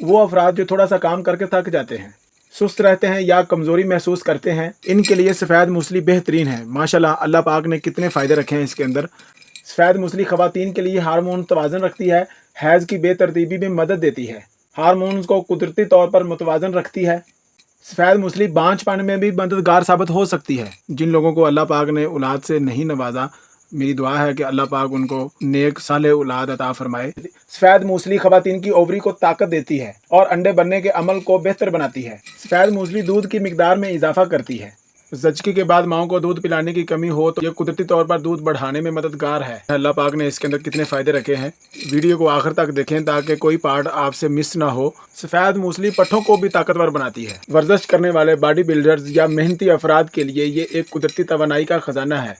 وہ افراد جو تھوڑا سا کام کر کے تھک جاتے ہیں، سست رہتے ہیں یا کمزوری محسوس کرتے ہیں، ان کے لیے سفید موسلی بہترین ہے۔ ماشاءاللہ اللہ پاک نے کتنے فائدے رکھے ہیں اس کے اندر۔ سفید موسلی خواتین کے لیے ہارمون توازن رکھتی ہے، حیض کی بے ترتیبی میں مدد دیتی ہے، ہارمونز کو قدرتی طور پر متوازن رکھتی ہے۔ سفید موسلی بانجھ پن میں بھی مددگار ثابت ہو سکتی ہے۔ جن لوگوں کو اللہ پاک نے اولاد سے نہیں نوازا، میری دعا ہے کہ اللہ پاک ان کو نیک صالح اولاد عطا فرمائے۔ سفید موسلی خواتین کی اووری کو طاقت دیتی ہے اور انڈے بننے کے عمل کو بہتر بناتی ہے۔ سفید موسلی دودھ کی مقدار میں اضافہ کرتی ہے۔ زچگی کے بعد ماؤں کو دودھ پلانے کی کمی ہو تو یہ قدرتی طور پر دودھ بڑھانے میں مددگار ہے۔ اللہ پاک نے اس کے اندر کتنے فائدے رکھے ہیں۔ ویڈیو کو آخر تک دیکھیں تاکہ کوئی پارٹ آپ سے مس نہ ہو۔ سفید موسلی پٹھوں کو بھی طاقتور بناتی ہے۔ ورزش کرنے والے باڈی بلڈرز یا محنتی افراد کے لیے یہ ایک قدرتی توانائی کا خزانہ ہے۔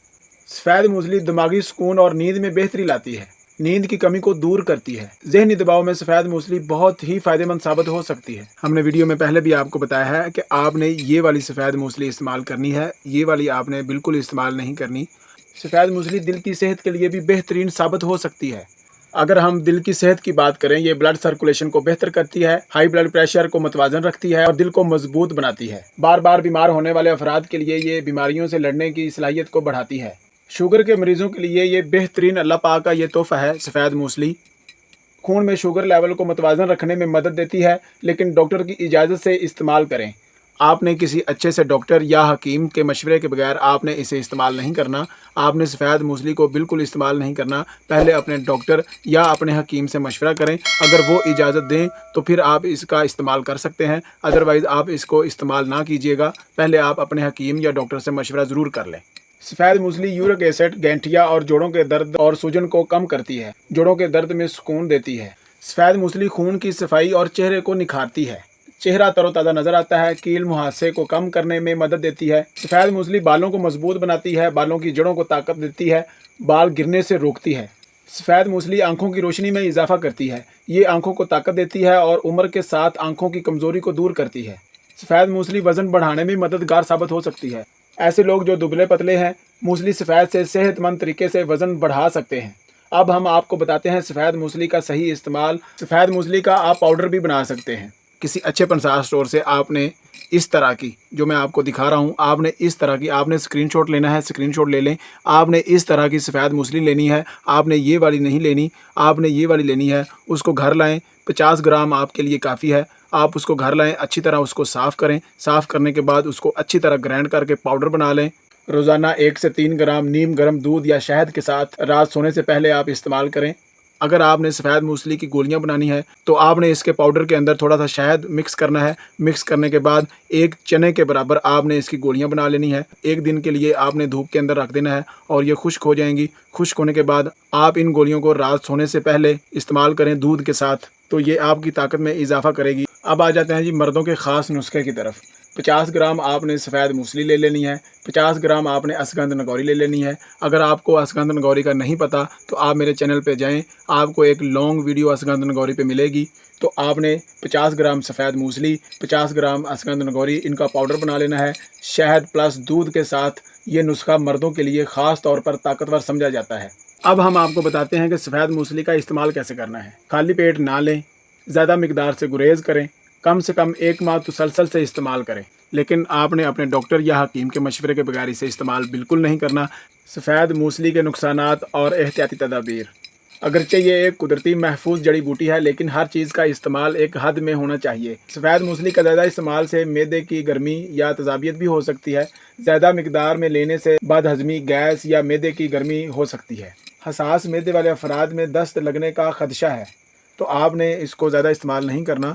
سفید موسلی دماغی سکون اور نیند میں بہتری لاتی ہے، نیند کی کمی کو دور کرتی ہے۔ ذہنی دباؤ میں سفید موسلی بہت ہی فائدہ مند ثابت ہو سکتی ہے۔ ہم نے ویڈیو میں پہلے بھی آپ کو بتایا ہے کہ آپ نے یہ والی سفید موسلی استعمال کرنی ہے، یہ والی آپ نے بالکل استعمال نہیں کرنی۔ سفید موسلی دل کی صحت کے لیے بھی بہترین ثابت ہو سکتی ہے۔ اگر ہم دل کی صحت کی بات کریں، یہ بلڈ سرکولیشن کو بہتر کرتی ہے، ہائی بلڈ پریشر کو متوازن رکھتی ہے اور دل کو مضبوط بناتی ہے۔ بار بار بیمار ہونے والے افراد کے لیے یہ بیماریوں سے لڑنے کی صلاحیت کو بڑھاتی ہے۔ شوگر کے مریضوں کے لیے یہ بہترین اللہ پاک کا یہ تحفہ ہے۔ سفید موسلی خون میں شوگر لیول کو متوازن رکھنے میں مدد دیتی ہے، لیکن ڈاکٹر کی اجازت سے استعمال کریں۔ آپ نے کسی اچھے سے ڈاکٹر یا حکیم کے مشورے کے بغیر آپ نے اسے استعمال نہیں کرنا۔ آپ نے سفید موسلی کو بالکل استعمال نہیں کرنا۔ پہلے اپنے ڈاکٹر یا اپنے حکیم سے مشورہ کریں، اگر وہ اجازت دیں تو پھر آپ اس کا استعمال کر سکتے ہیں، ادروائز آپ اس کو استعمال نہ کیجیے گا۔ پہلے آپ اپنے حکیم یا ڈاکٹر سے مشورہ ضرور کر لیں۔ سفید موسلی یورک ایسڈ، گینٹھیا اور جوڑوں کے درد اور سوجن کو کم کرتی ہے، جوڑوں کے درد میں سکون دیتی ہے۔ سفید موسلی خون کی صفائی اور چہرے کو نکھارتی ہے، چہرہ تر و تازہ نظر آتا ہے، کیل مہاسے کو کم کرنے میں مدد دیتی ہے۔ سفید موسلی بالوں کو مضبوط بناتی ہے، بالوں کی جڑوں کو طاقت دیتی ہے، بال گرنے سے روکتی ہے۔ سفید موسلی آنکھوں کی روشنی میں اضافہ کرتی ہے، یہ آنکھوں کو طاقت دیتی ہے اور عمر کے ساتھ آنکھوں کی کمزوری کو دور کرتی ہے۔ سفید موسلی وزن بڑھانے میں مددگار ثابت ہو سکتی ہے۔ ایسے لوگ جو دبلے پتلے ہیں، موسلی سفید سے صحت مند طریقے سے وزن بڑھا سکتے ہیں۔ اب ہم آپ کو بتاتے ہیں سفید موسلی کا صحیح استعمال۔ سفید موسلی کا آپ پاؤڈر بھی بنا سکتے ہیں۔ کسی اچھے پنسار سٹور سے آپ نے اس طرح کی، جو میں آپ کو دکھا رہا ہوں، آپ نے اس طرح کی، آپ نے اسکرین شاٹ لینا ہے، اسکرین شاٹ لے لیں۔ آپ نے اس طرح کی سفید موسلی لینی ہے، آپ نے یہ والی نہیں لینی، آپ نے یہ والی لینی ہے۔ اس کو گھر لائیں، 50 گرام آپ کے لیے کافی ہے۔ آپ اس کو گھر لائیں، اچھی طرح اس کو صاف کریں، صاف کرنے کے بعد اس کو اچھی طرح گرائنڈ کر کے پاؤڈر بنا لیں۔ روزانہ 1 سے 3 گرام نیم گرم دودھ یا شہد کے ساتھ رات سونے سے پہلے آپ استعمال کریں۔ اگر آپ نے سفید موسلی کی گولیاں بنانی ہے تو آپ نے اس کے پاؤڈر کے اندر تھوڑا سا شہد مکس کرنا ہے، مکس کرنے کے بعد 1 چنے کے برابر آپ نے اس کی گولیاں بنا لینی ہے۔ 1 دن کے لیے آپ نے دھوپ کے اندر رکھ دینا ہے اور یہ خشک ہو جائیں گی۔ خشک ہونے کے بعد آپ ان گولیوں کو رات سونے سے پہلے استعمال کریں دودھ کے ساتھ، تو یہ آپ کی طاقت میں اضافہ کرے گی۔ اب آ جاتے ہیں جی مردوں کے خاص نسخے کی طرف۔ 50 گرام آپ نے سفید موسلی لے لینی ہے، 50 گرام آپ نے اشگندھ نگوری لے لینی ہے۔ اگر آپ کو اشگندھ نگوری کا نہیں پتہ تو آپ میرے چینل پہ جائیں، آپ کو ایک لانگ ویڈیو اشگندھ نگوری پہ ملے گی۔ تو آپ نے 50 گرام سفید موسلی، 50 گرام اشگندھ نگوری، ان کا پاؤڈر بنا لینا ہے شہد پلس دودھ کے ساتھ۔ یہ نسخہ مردوں کے لیے خاص طور پر طاقتور سمجھا جاتا ہے۔ اب ہم آپ کو بتاتے ہیں کہ سفید موسلی کا استعمال کیسے کرنا ہے۔ خالی پیٹ نہ لیں، زیادہ مقدار سے گریز کریں، کم سے کم 1 ماہ تسلسل سے استعمال کریں، لیکن آپ نے اپنے ڈاکٹر یا حکیم کے مشورے کے بغیر اسے استعمال بالکل نہیں کرنا۔ سفید موسلی کے نقصانات اور احتیاطی تدابیر۔ اگرچہ یہ ایک قدرتی محفوظ جڑی بوٹی ہے، لیکن ہر چیز کا استعمال ایک حد میں ہونا چاہیے۔ سفید موسلی کا زیادہ استعمال سے معدے کی گرمی یا تذابیت بھی ہو سکتی ہے۔ زیادہ مقدار میں لینے سے بد ہضمی، گیس یا معدے کی گرمی ہو سکتی ہے۔ حساس معدے والے افراد میں دست لگنے کا خدشہ ہے، تو آپ نے اس کو زیادہ استعمال نہیں کرنا۔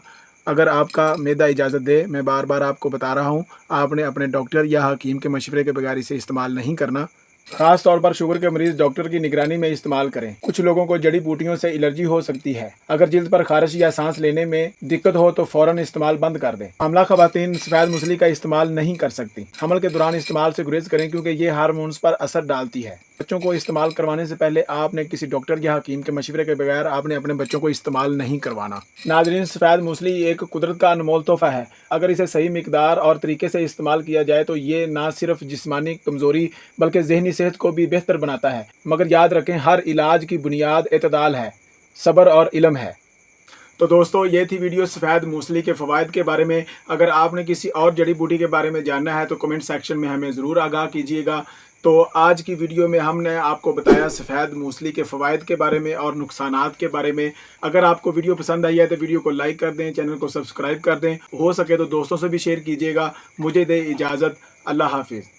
اگر آپ کا معدہ اجازت دے، میں بار بار آپ کو بتا رہا ہوں، آپ نے اپنے ڈاکٹر یا حکیم کے مشورے کے بغیر اسے استعمال نہیں کرنا۔ خاص طور پر شوگر کے مریض ڈاکٹر کی نگرانی میں استعمال کریں۔ کچھ لوگوں کو جڑی بوٹیوں سے الرجی ہو سکتی ہے۔ اگر جلد پر خارش یا سانس لینے میں دقت ہو تو فوراً استعمال بند کر دیں۔ حاملہ خواتین سفید موسلی کا استعمال نہیں کر سکتی۔ حمل کے دوران استعمال سے گریز کریں کیونکہ یہ ہارمونز پر اثر ڈالتی ہے۔ بچوں کو استعمال کروانے سے پہلے آپ نے کسی ڈاکٹر یا حکیم کے مشورے کے بغیر آپ نے اپنے بچوں کو استعمال نہیں کروانا۔ ناظرین، سفید موسلی ایک قدرت کا انمول تحفہ ہے۔ اگر اسے صحیح مقدار اور طریقے سے استعمال کیا جائے تو یہ نہ صرف جسمانی کمزوری بلکہ ذہنی صحت کو بھی بہتر بناتا ہے۔ مگر یاد رکھیں، ہر علاج کی بنیاد اعتدال ہے، صبر اور علم ہے۔ تو دوستو یہ تھی ویڈیو سفید موسلی کے فوائد کے بارے میں۔ اگر آپ نے کسی اور جڑی بوٹی کے بارے میں جاننا ہے تو کمنٹ سیکشن میں ہمیں ضرور آگاہ کیجیے گا۔ تو آج کی ویڈیو میں ہم نے آپ کو بتایا سفید موسلی کے فوائد کے بارے میں اور نقصانات کے بارے میں۔ اگر آپ کو ویڈیو پسند آئی ہے تو ویڈیو کو لائک کر دیں، چینل کو سبسکرائب کر دیں، ہو سکے تو دوستوں سے بھی شیئر کیجیے گا۔ مجھے دے اجازت، اللہ حافظ۔